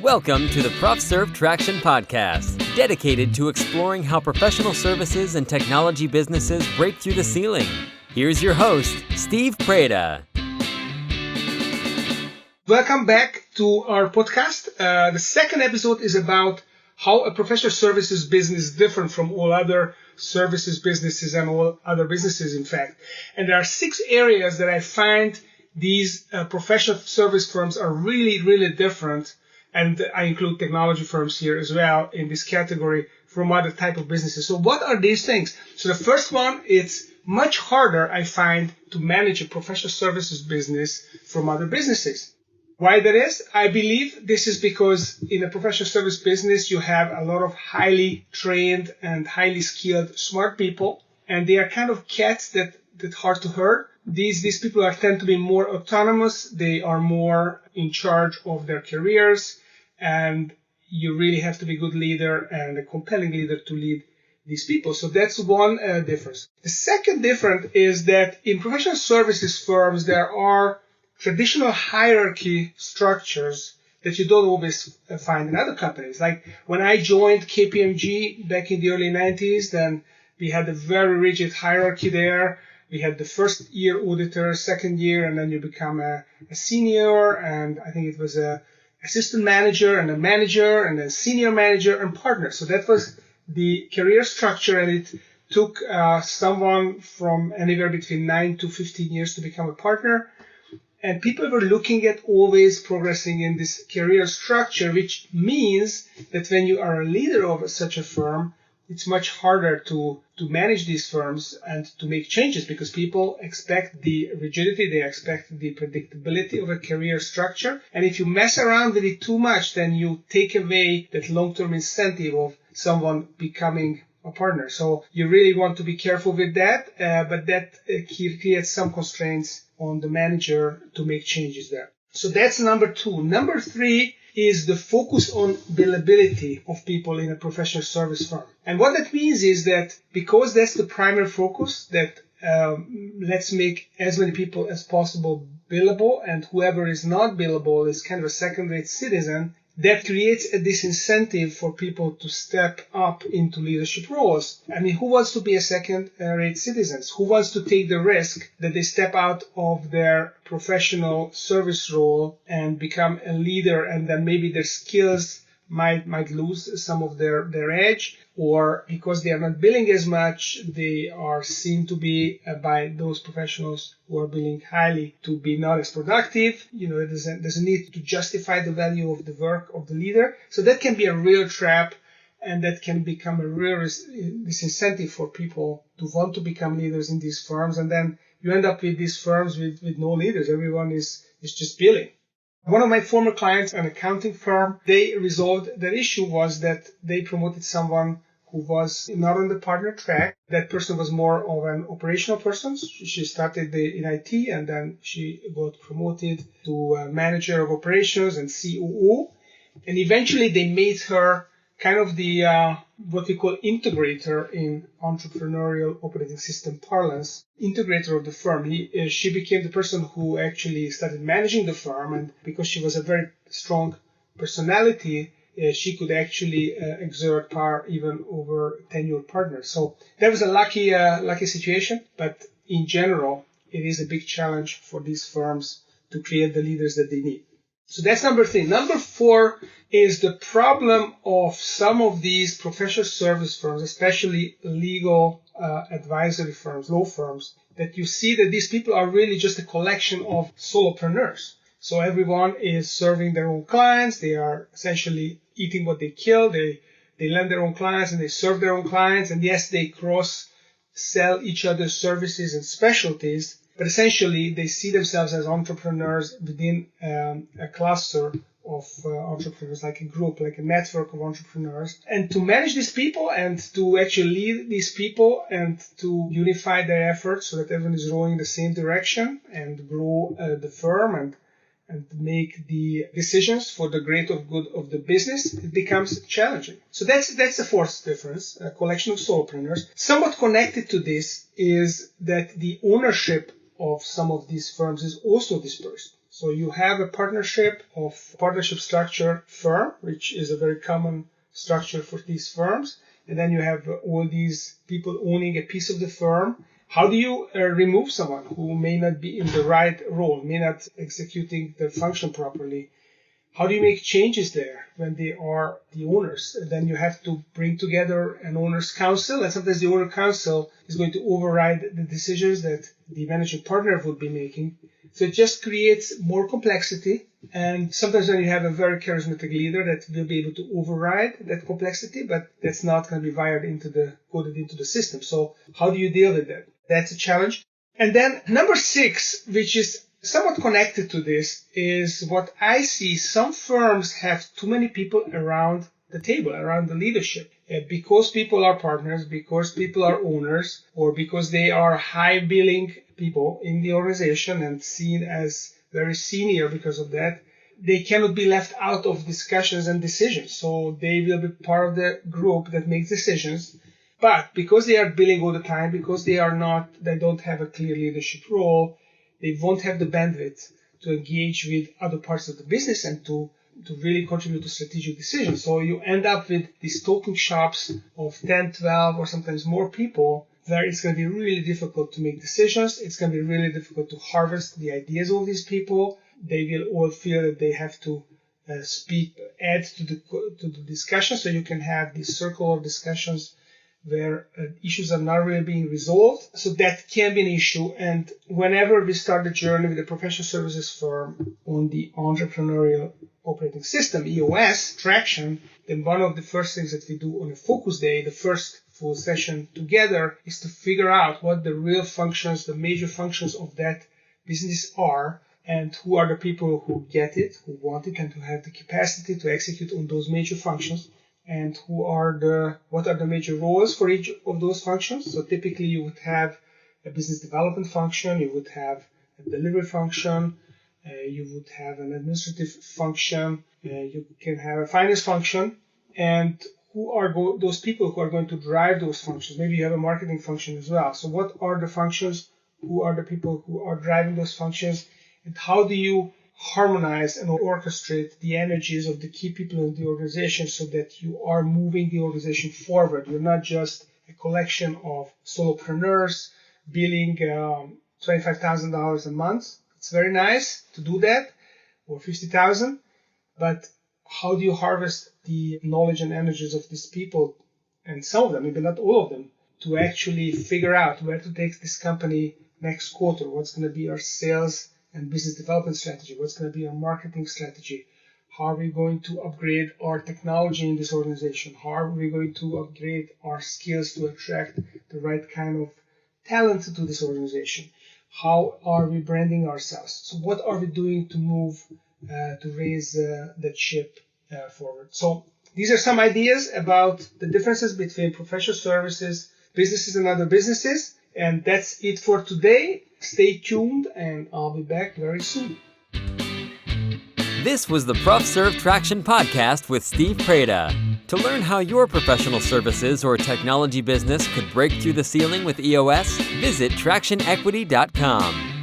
Welcome to the ProfServ Traction Podcast, dedicated to exploring how professional services and technology businesses break through the ceiling. Here's your host, Steve Preda. Welcome back to our podcast. The second episode is about how a professional services business is different from all other services businesses and all other businesses, in fact. And there are 6 areas that I find these professional service firms are really different. And I include technology firms here as well in this category from other type of businesses. So what are these things? So the first one, it's much harder, I find, to manage a professional services business from other businesses. Why that is? I believe this is because in a professional service business, you have a lot of highly trained and highly skilled, smart people, and they are kind of cats that hard to herd. These people tend to be more autonomous. They are more in charge of their careers, and you really have to be a good leader and a compelling leader to lead these people. So that's one difference. The second difference is that in professional services firms, there are traditional hierarchy structures that you don't always find in other companies. Like when I joined KPMG back in the early 90s, then we had a very rigid hierarchy there. We had the first year auditor, second year, and then you become a senior, and I think it was a assistant manager and then senior manager and partner. So that was the career structure, and it took someone from anywhere between 9 to 15 years to become a partner. And people were looking at always progressing in this career structure, which means that when you are a leader of such a firm, it's much harder to manage these firms and to make changes because people expect the rigidity, they expect the predictability of a career structure. And if you mess around with it too much, then you take away that long-term incentive of someone becoming a partner. So you really want to be careful with that, but that creates some constraints on the manager to make changes there. So that's number 2. Number 3 is the focus on billability of people in a professional service firm. And what that means is that because that's the primary focus, that let's make as many people as possible billable, and whoever is not billable is kind of a second-rate citizen, that creates a disincentive for people to step up into leadership roles. I mean, who wants to be a second-rate citizen? Who wants to take the risk that they step out of their professional service role and become a leader, and then maybe their skills might lose some of their edge, or because they are not billing as much, they are seen to be by those professionals who are billing highly to be not as productive. There's a need to justify the value of the work of the leader. So that can be a real trap, and that can become a real disincentive for people to want to become leaders in these firms. And then you end up with these firms with no leaders. Everyone is just billing. One of my former clients, an accounting firm, they resolved that issue was that they promoted someone who was not on the partner track. That person was more of an operational person. She started in IT, and then she got promoted to manager of operations and COO. And eventually they made her kind of the what we call integrator in entrepreneurial operating system parlance, integrator of the firm. She became the person who actually started managing the firm, and because she was a very strong personality, she could actually exert power even over tenured partners. So that was a lucky situation, but in general, it is a big challenge for these firms to create the leaders that they need. So that's number 3. Number 4 is the problem of some of these professional service firms, especially legal advisory firms, law firms, that you see that these people are really just a collection of solopreneurs. So everyone is serving their own clients. They are essentially eating what they kill. They lend their own clients and they serve their own clients. And yes, they cross-sell each other's services and specialties. But essentially, they see themselves as entrepreneurs within a cluster of entrepreneurs, like a group, like a network of entrepreneurs. And to manage these people and to actually lead these people and to unify their efforts so that everyone is rowing in the same direction and grow the firm and make the decisions for the greater good of the business, it becomes challenging. So that's the 4th difference, a collection of solopreneurs. Somewhat connected to this is that the ownership of some of these firms is also dispersed. So you have a partnership structure firm, which is a very common structure for these firms. And then you have all these people owning a piece of the firm. How do you remove someone who may not be in the right role, may not executing the function properly? How do you make changes there when they are the owners? And then you have to bring together an owner's council, and sometimes the owner council is going to override the decisions that the managing partner would be making. So it just creates more complexity. And sometimes when you have a very charismatic leader that will be able to override that complexity, but that's not going to be coded into the system. So how do you deal with that? That's a challenge. And then number 6, which is somewhat connected to this, is what I see. Some firms have too many people around the table, around the leadership. Because people are partners, because people are owners, or because they are high billing people in the organization and seen as very senior because of that, they cannot be left out of discussions and decisions. So they will be part of the group that makes decisions. But because they are billing all the time, because they don't have a clear leadership role, they won't have the bandwidth to engage with other parts of the business and to really contribute to strategic decisions. So you end up with these talking shops of 10, 12, or sometimes more people, where it's going to be really difficult to make decisions. It's going to be really difficult to harvest the ideas of these people. They will all feel that they have to add to the discussion. So you can have this circle of discussions where issues are not really being resolved. So that can be an issue. And whenever we start the journey with a professional services firm on the entrepreneurial operating system, EOS, Traction, then one of the first things that we do on a focus day, the first full session together, is to figure out what the real functions, the major functions of that business are, and who are the people who get it, who want it, and who have the capacity to execute on those major functions, and what are the major roles for each of those functions. So typically you would have a business development function, you would have a delivery function, you would have an administrative function, you can have a finance function, and who are those people who are going to drive those functions? Maybe you have a marketing function as well. So what are the functions? Who are the people who are driving those functions? And how do you harmonize and orchestrate the energies of the key people in the organization so that you are moving the organization forward? You're not just a collection of solopreneurs billing $25,000 a month. It's very nice to do that, or $50,000, but how do you harvest the knowledge and energies of these people, and some of them, maybe not all of them, to actually figure out where to take this company next quarter? What's going to be our sales and business development strategy? What's going to be our marketing strategy? How are we going to upgrade our technology in this organization? How are we going to upgrade our skills to attract the right kind of talent to this organization? How are we branding ourselves? So what are we doing to move, to raise that ship forward? So these are some ideas about the differences between professional services, businesses, and other businesses. And that's it for today. Stay tuned, and I'll be back very soon. This was the ProfServ Traction Podcast with Steve Preda. To learn how your professional services or technology business could break through the ceiling with EOS, visit tractionequity.com.